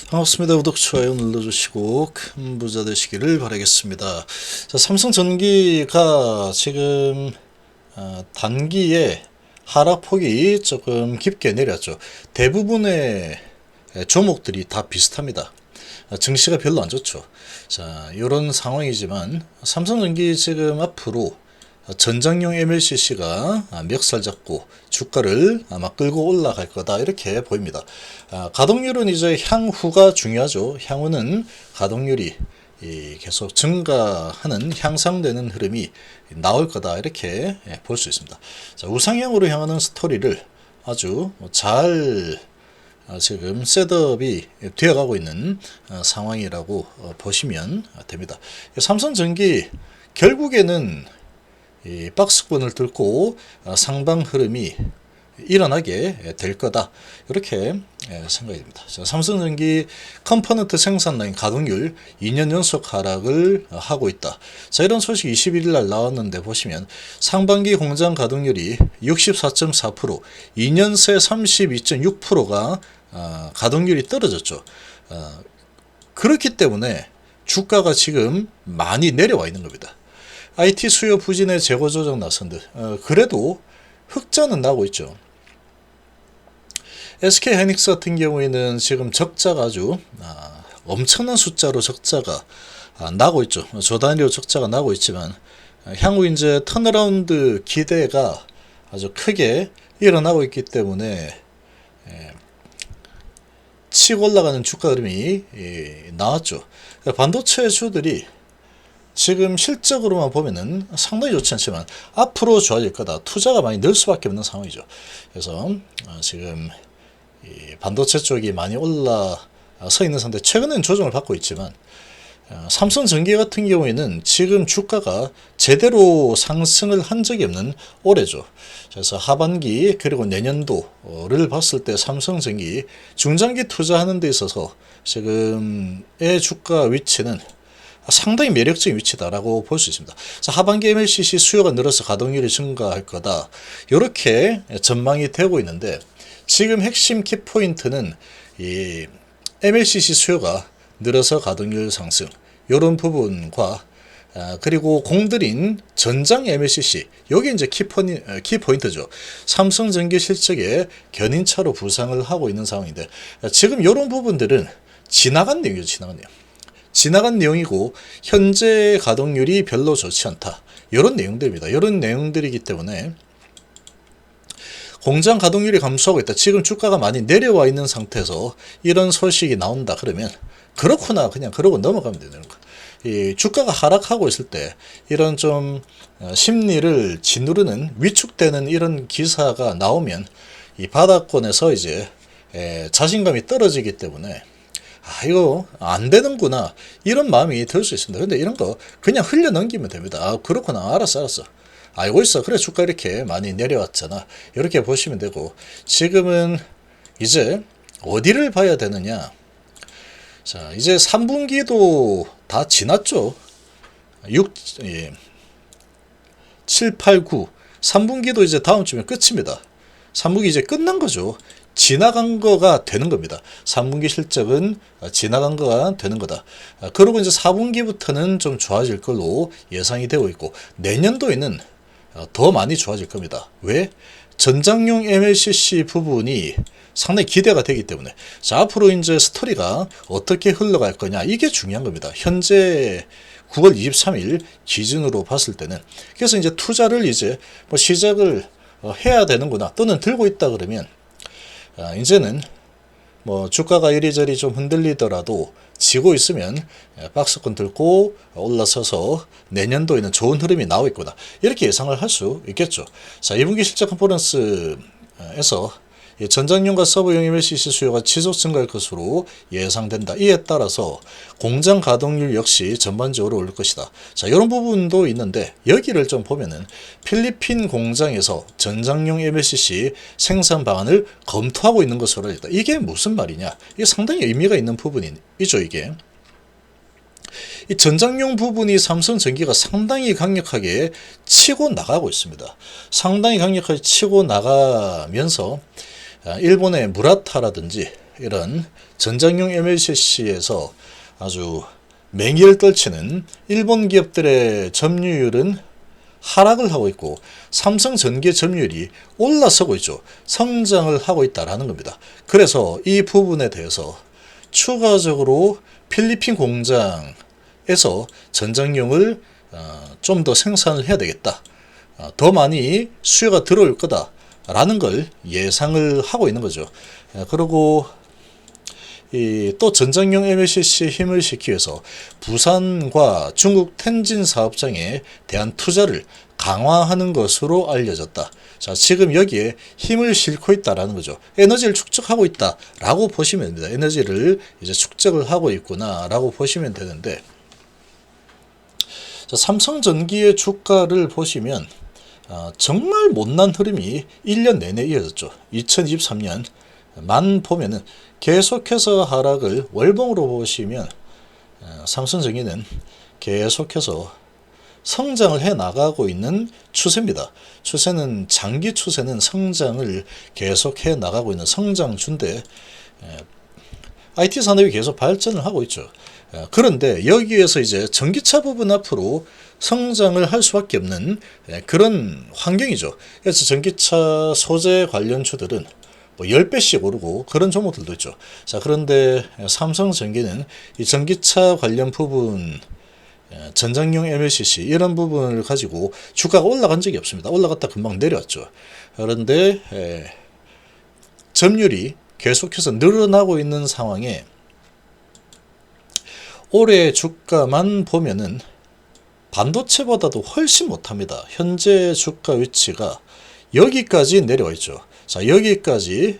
반갑습니다. 구독, 좋아요 눌러주시고 큰 부자 되시기를 바라겠습니다. 자, 삼성전기가 지금 단기에 하락폭이 조금 깊게 내렸죠. 대부분의 종목들이 다 비슷합니다. 증시가 별로 안 좋죠. 자, 이런 상황이지만 삼성전기 지금 앞으로 전장용 MLCC가 멱살 잡고 주가를 아마 끌고 올라갈 거다 이렇게 보입니다. 가동률은 이제 향후가 중요하죠. 향후는 가동률이 계속 증가하는 향상되는 흐름이 나올 거다 이렇게 볼 수 있습니다. 자, 우상향으로 향하는 스토리를 아주 잘 지금 셋업이 되어가고 있는 상황이라고 보시면 됩니다. 삼성전기 결국에는 이 박스권을 뚫고 상방 흐름이 일어나게 될 거다 이렇게 생각이 됩니다. 삼성전기 컴포넌트 생산 라인 가동률 2년 연속 하락을 하고 있다. 자, 이런 소식 21일 날 나왔는데 보시면 상반기 공장 가동률이 64.4%, 2년 새 32.6%가 가동률이 떨어졌죠. 그렇기 때문에 주가가 지금 많이 내려와 있는 겁니다. IT 수요 부진에 재고 조정 나선들 그래도 흑자는 나고 있죠. SK하이닉스 같은 경우에는 지금 적자가 아주 엄청난 숫자로 적자가 나고 있죠. 조단위로 적자가 나고 있지만 향후 이제 턴어라운드 기대가 아주 크게 일어나고 있기 때문에 치고 올라가는 주가 흐름이 나왔죠. 반도체 주들이 지금 실적으로만 보면은 상당히 좋지 않지만 앞으로 좋아질 거다. 투자가 많이 늘 수밖에 없는 상황이죠. 그래서 지금 이 반도체 쪽이 많이 올라서 있는 상태. 최근엔 조정을 받고 있지만 삼성전기 같은 경우에는 지금 주가가 제대로 상승을 한 적이 없는 올해죠. 그래서 하반기 그리고 내년도를 봤을 때 삼성전기 중장기 투자하는 데 있어서 지금의 주가 위치는 상당히 매력적인 위치다라고 볼 수 있습니다. 자, 하반기 MLCC 수요가 늘어서 가동률이 증가할 거다. 이렇게 전망이 되고 있는데 지금 핵심 키포인트는 이 MLCC 수요가 늘어서 가동률 상승 이런 부분과 그리고 공들인 전장 MLCC 여기 이제 키포인트죠. 삼성전기 실적에 견인차로 부상을 하고 있는 상황인데 지금 이런 부분들은 지나간 내용이죠. 지나간 내용이고 현재 가동률이 별로 좋지 않다. 이런 내용들입니다. 이런 내용들이기 때문에 공장 가동률이 감소하고 있다. 지금 주가가 많이 내려와 있는 상태에서 이런 소식이 나온다. 그러면 그렇구나 그냥 그러고 넘어가면 되는 거야. 이 주가가 하락하고 있을 때 이런 좀 심리를 짓누르는 위축되는 이런 기사가 나오면 이 바닥권에서 이제 자신감이 떨어지기 때문에 이거 안 되는구나 이런 마음이 들 수 있습니다. 근데 이런 거 그냥 흘려 넘기면 됩니다. 그렇구나 알았어 알고 있어. 그래 주가 이렇게 많이 내려왔잖아. 이렇게 보시면 되고 지금은 이제 어디를 봐야 되느냐. 자, 이제 3분기도 다 지났죠. 7, 8, 9 3분기도 이제 다음 주면 끝입니다. 3분기 이제 끝난 거죠. 지나간 거가 되는 겁니다. 3분기 실적은 지나간 거가 되는 거다. 그리고 이제 4분기부터는 좀 좋아질 걸로 예상이 되고 있고 내년도에는 더 많이 좋아질 겁니다. 왜? 전장용 MLCC 부분이 상당히 기대가 되기 때문에 자, 앞으로 이제 스토리가 어떻게 흘러갈 거냐 이게 중요한 겁니다. 현재 9월 23일 기준으로 봤을 때는 그래서 이제 투자를 이제 뭐 시작을 해야 되는구나 또는 들고 있다 그러면 이제는 뭐 주가가 이리저리 좀 흔들리더라도 지고 있으면 박스권 들고 올라서서 내년도에는 좋은 흐름이 나오겠구나 이렇게 예상을 할 수 있겠죠. 자, 2분기 실적 컨퍼런스에서 전장용과 서버용 MLCC 수요가 지속 증가할 것으로 예상된다. 이에 따라서 공장 가동률 역시 전반적으로 오를 것이다. 자, 이런 부분도 있는데 여기를 좀 보면은 필리핀 공장에서 전장용 MLCC 생산 방안을 검토하고 있는 것으로 알려졌다. 이게 무슨 말이냐? 이게 상당히 의미가 있는 부분이죠. 이게. 이 전장용 부분이 삼성전기가 상당히 강력하게 치고 나가고 있습니다. 상당히 강력하게 치고 나가면서 일본의 무라타라든지 이런 전장용 MLCC에서 아주 맹위를 떨치는 일본 기업들의 점유율은 하락을 하고 있고 삼성전기의 점유율이 올라서고 있죠. 성장을 하고 있다라는 겁니다. 그래서 이 부분에 대해서 추가적으로 필리핀 공장에서 전장용을 좀 더 생산을 해야 되겠다. 더 많이 수요가 들어올 거다라는 걸 예상을 하고 있는 거죠. 그리고 또 전장용 MLCC 힘을 실기 위해서 부산과 중국 텐진 사업장에 대한 투자를 강화하는 것으로 알려졌다. 자, 지금 여기에 힘을 싣고 있다라는 거죠. 에너지를 축적하고 있다라고 보시면 됩니다. 에너지를 이제 축적을 하고 있구나라고 보시면 되는데, 자, 삼성전기의 주가를 보시면 정말 못난 흐름이 1년 내내 이어졌죠. 2023년만 보면은 계속해서 하락을 월봉으로 보시면 삼성전기는 계속해서 성장을 해 나가고 있는 추세입니다. 추세는 장기 추세는 성장을 계속해 나가고 있는 성장주인데 IT 산업이 계속 발전을 하고 있죠. 그런데 여기에서 이제 전기차 부분 앞으로 성장을 할 수밖에 없는 그런 환경이죠. 그래서 전기차 소재 관련주들은 뭐 10배씩 오르고 그런 종목들도 있죠. 자, 그런데 삼성전기는 이 전기차 관련 부분, 전장용 MLCC 이런 부분을 가지고 주가가 올라간 적이 없습니다. 올라갔다 금방 내려왔죠. 그런데 점유율이 계속해서 늘어나고 있는 상황에 올해 주가만 보면은 반도체보다도 훨씬 못합니다. 현재 주가 위치가 여기까지 내려와 있죠. 자, 여기까지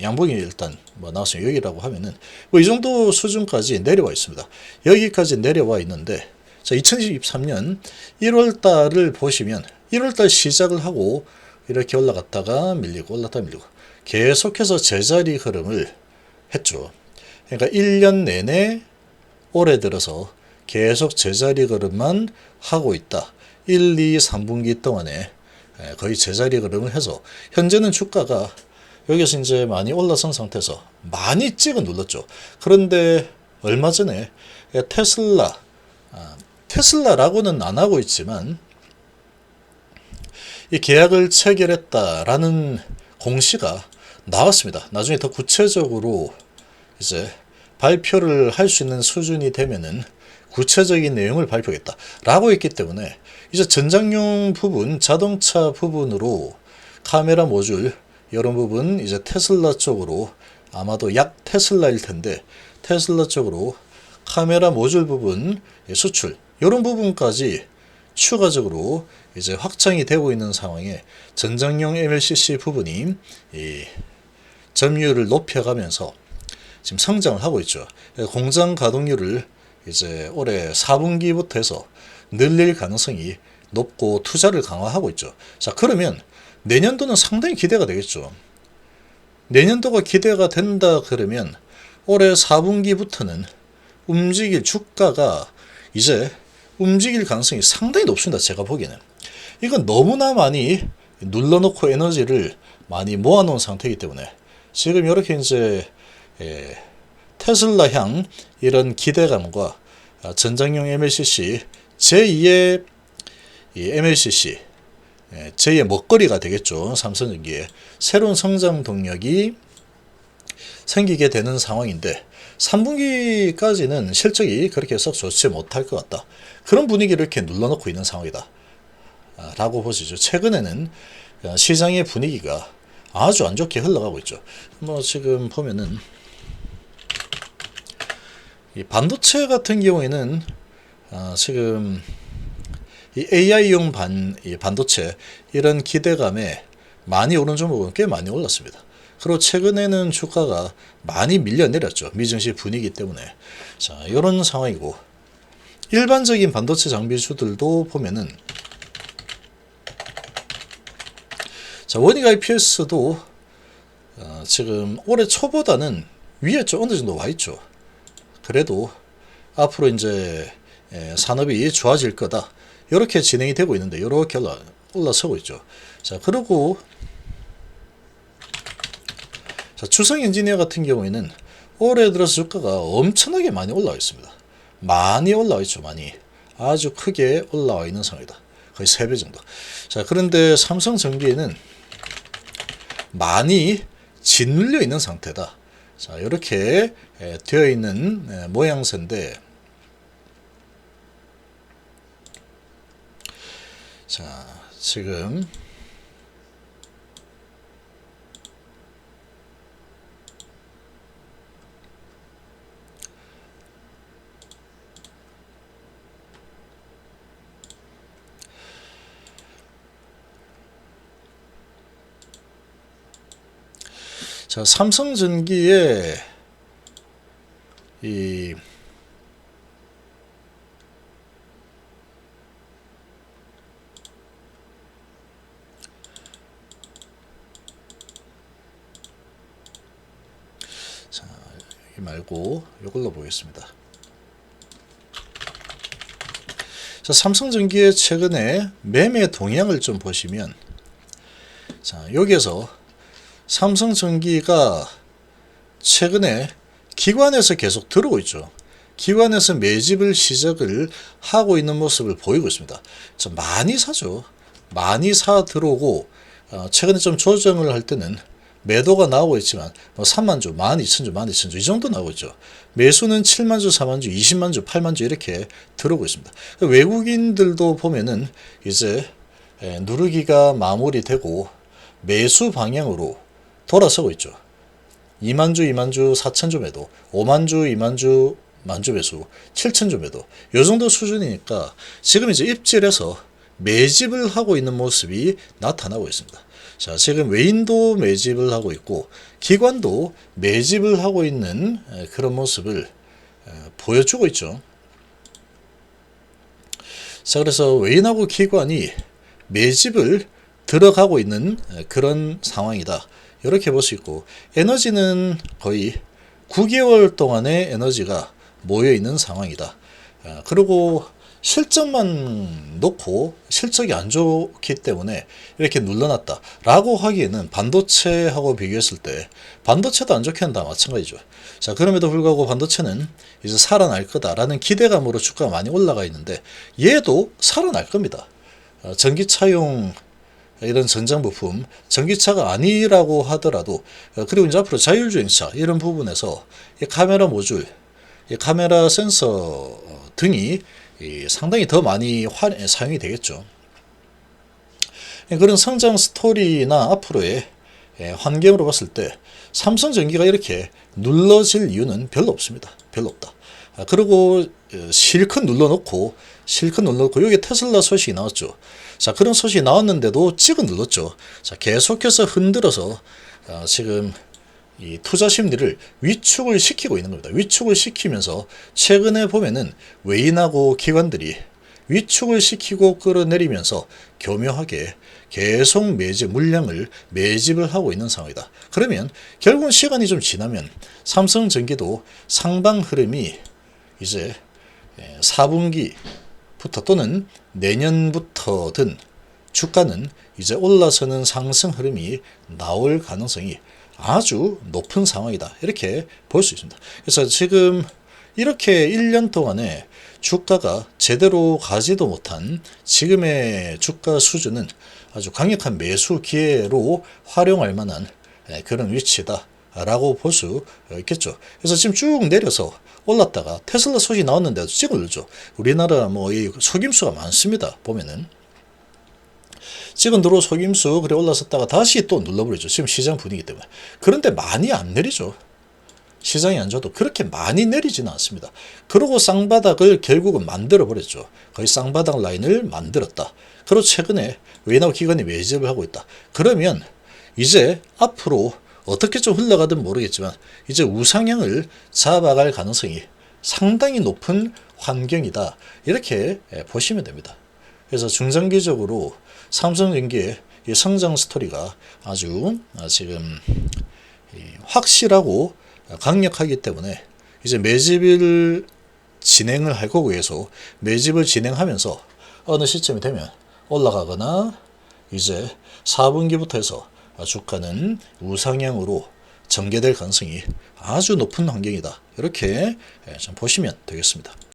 양봉이 일단 나왔으면 여기라고 하면은 이 정도 수준까지 내려와 있습니다. 여기까지 내려와 있는데, 자, 2023년 1월 달을 보시면 1월 달 시작을 하고 이렇게 올라갔다가 밀리고 올랐다가 밀리고 계속해서 제자리 흐름을 했죠. 그러니까 1년 내내 올해 들어서 계속 제자리 흐름만 하고 있다. 1, 2, 3분기 동안에 거의 제자리 흐름을 해서 현재는 주가가 여기서 이제 많이 올라선 상태에서 많이 찍어 눌렀죠. 그런데 얼마 전에 테슬라라고는 안 하고 있지만 이 계약을 체결했다라는 공시가 나왔습니다. 나중에 더 구체적으로 이제 발표를 할 수 있는 수준이 되면은 구체적인 내용을 발표하겠다라고 했기 때문에 이제 전장용 부분, 자동차 부분으로 카메라 모듈 이런 부분 이제 테슬라 쪽으로 아마도 약 테슬라일 텐데 테슬라 쪽으로 카메라 모듈 부분 수출 이런 부분까지 추가적으로 이제 확장이 되고 있는 상황에 전장용 MLCC 부분이 이 점유율을 높여가면서 지금 성장을 하고 있죠. 공장 가동률을 이제 올해 4분기부터 해서 늘릴 가능성이 높고 투자를 강화하고 있죠. 자, 그러면 내년도는 상당히 기대가 되겠죠. 내년도가 기대가 된다 그러면 올해 4분기부터는 주가가 이제 움직일 가능성이 상당히 높습니다. 제가 보기에는. 이건 너무나 많이 눌러놓고 에너지를 많이 모아놓은 상태이기 때문에 지금 이렇게 이제 테슬라향 이런 기대감과 전장용 MLCC 제2의 MLCC 제2의 먹거리가 되겠죠. 삼성전기에 새로운 성장 동력이 생기게 되는 상황인데 3분기까지는 실적이 그렇게 썩 좋지 못할 것 같다. 그런 분위기를 이렇게 눌러놓고 있는 상황이다 라고 보시죠. 최근에는 시장의 분위기가 아주 안 좋게 흘러가고 있죠. 지금 보면은 이 반도체 같은 경우에는 지금 이 AI용 반도체 이런 기대감에 많이 오른 종목은 꽤 많이 올랐습니다. 그리고 최근에는 주가가 많이 밀려 내렸죠. 미증시 분위기 때문에. 자, 이런 상황이고 일반적인 반도체 장비주들도 보면은 자, 원익 IPS도 지금 올해 초보다는 위에 좀 어느 정도 와 있죠. 그래도 앞으로 이제 산업이 좋아질 거다. 이렇게 진행이 되고 있는데 이렇게 올라서고 있죠. 자, 그리고 자, 추성 엔지니어 같은 경우에는 올해 들어서 주가가 엄청나게 많이 올라와 있습니다. 많이 올라와 있죠. 많이. 아주 크게 올라와 있는 상황이다. 거의 3배 정도. 자, 그런데 삼성전기에는 많이 짓눌려 있는 상태다. 자, 이렇게 되어 있는 모양새인데, 자, 지금 자, 삼성전기의 이 자, 여기 말고 이걸로 보겠습니다. 자, 삼성전기의 최근에 매매 동향을 좀 보시면, 자, 여기에서 삼성전기가 최근에 기관에서 계속 들어오고 있죠. 기관에서 매집을 시작을 하고 있는 모습을 보이고 있습니다. 좀 많이 사죠. 많이 사 들어오고, 최근에 좀 조정을 할 때는 매도가 나오고 있지만 3만주, 12,000주, 12,000주 이 정도 나오고 있죠. 매수는 7만주, 4만주, 20만주, 8만주 이렇게 들어오고 있습니다. 외국인들도 보면은 이제 누르기가 마무리되고 매수 방향으로 돌아서고 있죠. 2만주, 2만주, 4천주 매도, 5만주, 2만주, 만주 매수, 7천주 매도. 요 정도 수준이니까 지금 이제 입질해서 매집을 하고 있는 모습이 나타나고 있습니다. 자, 지금 외인도 매집을 하고 있고 기관도 매집을 하고 있는 그런 모습을 보여주고 있죠. 자, 그래서 외인하고 기관이 매집을 들어가고 있는 그런 상황이다. 이렇게 볼 수 있고, 에너지는 거의 9개월 동안의 에너지가 모여 있는 상황이다. 그리고 실적만 놓고 실적이 안 좋기 때문에 이렇게 눌러놨다 라고 하기에는 반도체하고 비교했을 때 반도체도 안 좋게 한다 마찬가지죠. 자, 그럼에도 불구하고 반도체는 이제 살아날 거다라는 기대감으로 주가가 많이 올라가 있는데 얘도 살아날 겁니다. 전기차용 이런 전장 부품, 전기차가 아니라고 하더라도, 그리고 이제 앞으로 자율주행차 이런 부분에서 이 카메라 모듈, 이 카메라 센서 등이 상당히 더 많이 사용이 되겠죠. 그런 성장 스토리나 앞으로의 환경으로 봤을 때 삼성전기가 이렇게 눌러질 이유는 별로 없습니다. 별로 없다. 그리고 실컷 눌러놓고 여기 테슬라 소식이 나왔죠. 자, 그런 소식이 나왔는데도 찍어 눌렀죠. 자, 계속해서 흔들어서 지금 이 투자 심리를 위축을 시키고 있는 겁니다. 위축을 시키면서 최근에 보면은 외인하고 기관들이 위축을 시키고 끌어내리면서 교묘하게 계속 물량을 매집을 하고 있는 상황이다. 그러면 결국은 시간이 좀 지나면 삼성전기도 상방 흐름이 이제 4분기부터 또는 내년부터든 주가는 이제 올라서는 상승 흐름이 나올 가능성이 아주 높은 상황이다. 이렇게 볼 수 있습니다. 그래서 지금 이렇게 1년 동안에 주가가 제대로 가지도 못한 지금의 주가 수준은 아주 강력한 매수 기회로 활용할 만한 그런 위치다 라고 볼 수 있겠죠. 그래서 지금 쭉 내려서 올랐다가 테슬라 소식이 나왔는데도 찍어 눌렀죠. 우리나라 이 속임수가 많습니다. 보면은 찍어 누르고 속임수 그래 올랐었다가 다시 또 눌러버리죠. 지금 시장 분위기 때문에. 그런데 많이 안 내리죠. 시장이 안 좋아도 그렇게 많이 내리지는 않습니다. 그러고 쌍바닥을 결국은 만들어 버렸죠. 거의 쌍바닥 라인을 만들었다. 그리고 최근에 외인하고 기관이 매집을 하고 있다. 그러면 이제 앞으로 어떻게 좀 흘러가든 모르겠지만 이제 우상향을 잡아갈 가능성이 상당히 높은 환경이다. 이렇게 보시면 됩니다. 그래서 중장기적으로 삼성전기의 이 성장 스토리가 아주 지금 확실하고 강력하기 때문에 이제 매집을 진행을 할 거고 해서 매집을 진행하면서 어느 시점이 되면 올라가거나 이제 4분기부터 해서 주가는 우상향으로 전개될 가능성이 아주 높은 환경이다. 이렇게 좀 보시면 되겠습니다.